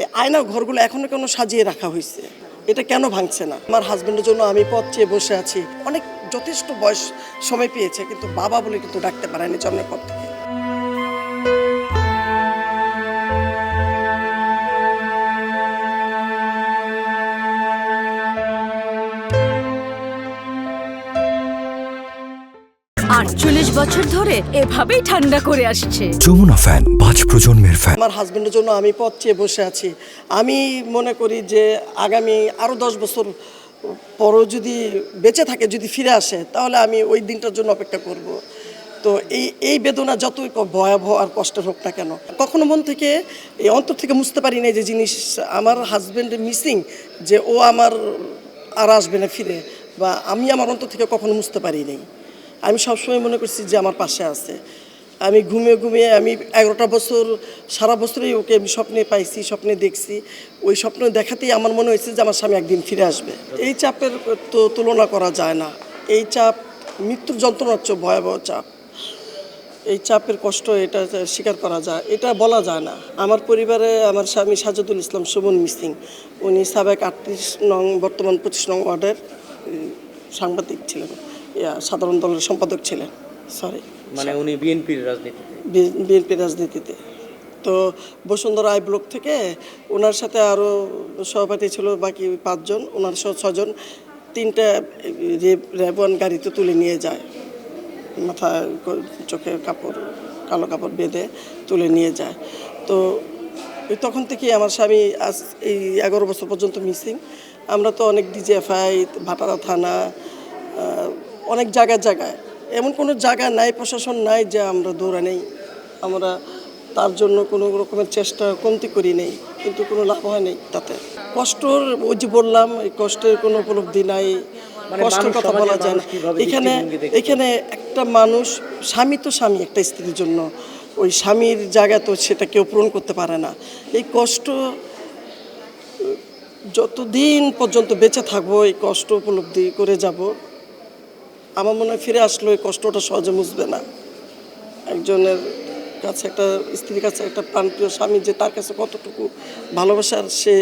এই আয়না ঘরগুলো এখনো কেন সাজিয়ে রাখা হয়েছে, এটা কেন ভাঙছে না? আমার হাজবেন্ডের জন্য আমি পথ চেয়ে বসে আছি, অনেক যথেষ্ট বয়স সময় পেয়েছে, কিন্তু বাবা বলে কিন্তু ডাকতে পারেনি জন্মের পর থেকে। আটচল্লিশ বছর ধরে এভাবেই ঠান্ডা করে আসছে। যমুনা ফ্যান, 5 প্রজন্মের ফ্যান। আমার হাজবেন্ডের জন্য আমি পথ চেয়ে বসে আছি। আমি মনে করি যে আগামী আরও 10 বছর পরও যদি বেঁচে থাকে, যদি ফিরে আসে, তাহলে আমি ওই দিনটার জন্য অপেক্ষা করব। তো এই বেদনা যতই ভয়াবহ আর কষ্টের হোক না কেন, কখনো মন থেকে এই অন্তর থেকে বুঝতে পারি না যে জিনিস আমার হাজবেন্ডের মিসিং, যে ও আমার আর আসবে না ফিরে, বা আমি আমার অন্তর থেকে কখনো বুঝতে পারি নাই। আমি সবসময় মনে করছি যে আমার পাশে আছে। আমি ঘুমিয়ে আমি 11টা বছর সারা বছরই ওকে আমি স্বপ্নে পাইছি, স্বপ্নে দেখছি। ওই স্বপ্ন দেখাতেই আমার মনে হয়েছে যে আমার স্বামী একদিন ফিরে আসবে। এই চাপের তো তুলনা করা যায় না। এই চাপ মৃত্যুর যন্ত্রণার চেয়ে ভয়াবহ চাপ। এই চাপের কষ্ট এটা স্বীকার করা যায়, এটা বলা যায় না। আমার পরিবারে আমার স্বামী সাজেদুল ইসলাম সুমন মিসিং, উনি সাবেক 38 নং বর্তমান 25 নং ওয়ার্ডের সাংবাদিক ছিলেন, সাধারণ দলের সম্পাদক ছিলেন। মানে উনি বিএনপির রাজনীতিতে। তো বসুন্ধরা আই ব্লক থেকে ওনার সাথে আরও সহপাঠী ছিল বাকি 5 জন, ওনার সহ 6 জন 3টা র্যাব-1 গাড়িতে তুলে নিয়ে যায়। মাথায় চোখে কালো কাপড় বেঁধে তুলে নিয়ে যায়। তো তখন থেকেই আমার স্বামী আজ এই 11 বছর পর্যন্ত মিসিং। আমরা তো অনেক ডিজিএফআই, ভাটারা থানা, অনেক জায়গায় এমন কোনো জায়গা নাই, প্রশাসন নাই যে আমরা দৌড়া নেই। আমরা তার জন্য কোনো রকমের চেষ্টা কমতি করি নেই, কিন্তু কোনো লাভ হয় নেই তাতে। কষ্টর, ওই যে বললাম, এই কষ্টের কোনো উপলব্ধি নাই, কষ্টের কথা বলা যায় না। এখানে একটা মানুষ, স্বামী তো স্বামী একটা স্ত্রীর জন্য, ওই স্বামীর জায়গা তো সেটা কেউ পূরণ করতে পারে না। এই কষ্ট যতদিন পর্যন্ত বেঁচে থাকবো, এই কষ্ট উপলব্ধি করে যাব। আমার মনে হয় ফিরে আসলে ওই কষ্টটা সহজে মুছবে না। একজনের কাছে, একটা স্ত্রীর কাছে একটা প্রাণপ্রিয় স্বামী যে তার কাছে কতটুকু ভালোবাসার, সে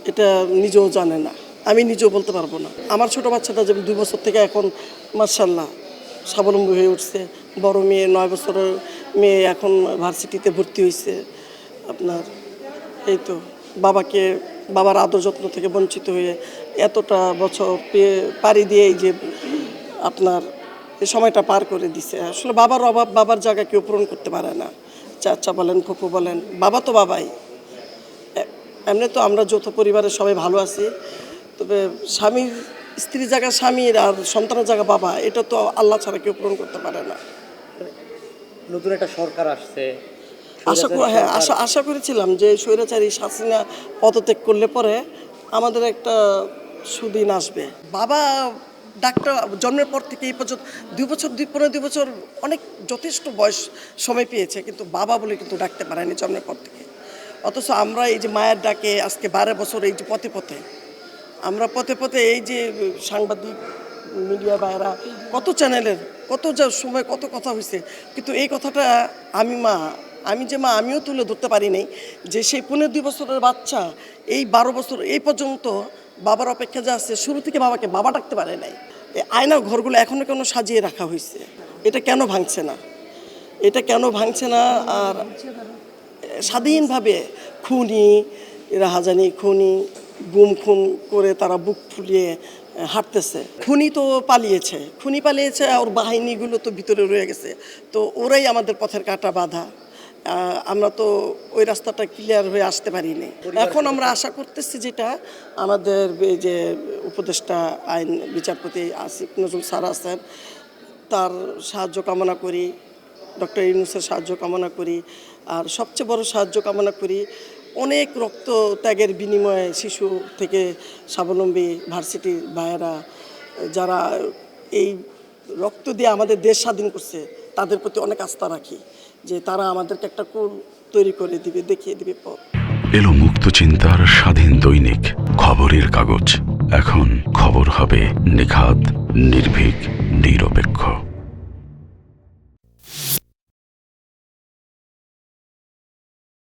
এটা নিজেও জানে না, আমি নিজেও বলতে পারবো না। আমার ছোটো বাচ্চাটা যেমন 2 বছর থেকে এখন মাশাআল্লাহ স্বাবলম্বী হয়ে উঠছে। বড় মেয়ে 9 বছরের মেয়ে এখন ভার্সিটিতে ভর্তি হয়েছে। আপনার এই তো বাবার আদর যত্ন থেকে বঞ্চিত হয়ে এতটা বছর পাড়ি দিয়ে এই যে আপনার এই সময়টা পার করে দিছে। আসলে বাবার অভাব, বাবার জায়গা কেউ পূরণ করতে পারে না। চাচা বলেন, ফুপু বলেন, বাবা তো বাবাই। এমনি তো আমরা যৌথ পরিবারের সবাই ভালো আছি, তবে স্বামীর, স্ত্রীর জায়গা স্বামীর আর সন্তানের জায়গা বাবা, এটা তো আল্লাহ ছাড়া কেউ পূরণ করতে পারে না। নতুন একটা সরকার আসছে, আশা করেছিলাম যে স্বৈরাচারী হাসিনা পদত্যাগ করলে পরে আমাদের একটা সুদিন আসবে। বাবা ডাক্তার জন্মের পর থেকে এই পর্যন্ত 2 বছর অনেক যথেষ্ট বয়স সময় পেয়েছে, কিন্তু বাবা বলে কিন্তু ডাকতে পারেনি জন্মের পর থেকে। অথচ আমরা এই যে মায়ের ডাকে আজকে 12 বছর, এই যে পথে আমরা পথে এই যে সাংবাদিক মিডিয়া ভাইয়েরা, কত চ্যানেলের কত সময় কত কথা হয়েছে, কিন্তু এই কথাটা আমিও তুলে ধরতে পারি নাই যে সেই 15-2 বছরের বাচ্চা এই 12 বছর এই পর্যন্ত বাবার অপেক্ষা যা আছে, শুরু থেকে বাবাকে বাবা ডাকতে পারে নাই। এই আয়না ঘরগুলো এখনো কেন সাজিয়ে রাখা হয়েছে, এটা কেন ভাঙছে না? আর স্বাধীনভাবে রাহাজানি খুন করে তারা বুক ফুলিয়ে হাঁটতেছে। খুনি পালিয়েছে, আর বাহিনীগুলো তো ভিতরে রয়ে গেছে। তো ওরাই আমাদের পথের কাটা বাধা। আমরা তো ওই রাস্তাটা ক্লিয়ার হয়ে আসতে পারিনি। এখন আমরা আশা করতেছি যেটা আমাদের এই যে উপদেষ্টা আইন বিচারপতি আসিফ নজরুল স্যার আছেন, তার সাহায্য কামনা করি, ডক্টর ইউনূসের সাহায্য কামনা করি, আর সবচেয়ে বড় সাহায্য কামনা করি অনেক রক্ত ত্যাগের বিনিময়ে শিশু থেকে স্বাবলম্বী ভার্সিটির ভাইয়েরা যারা এই রক্ত দিয়ে আমাদের দেশ স্বাধীন করছে, তাদের প্রতি অনেক আস্থা রাখি যে তারা আমাদেরকে একটা কুল তৈরি করে দিবে, দেখিয়ে দিবে পথ। এলো মুক্ত চিন্তার স্বাধীন দৈনিক খবরের কাগজ। এখন খবর হবে নিখাত, নির্ভীক, নিরপেক্ষ।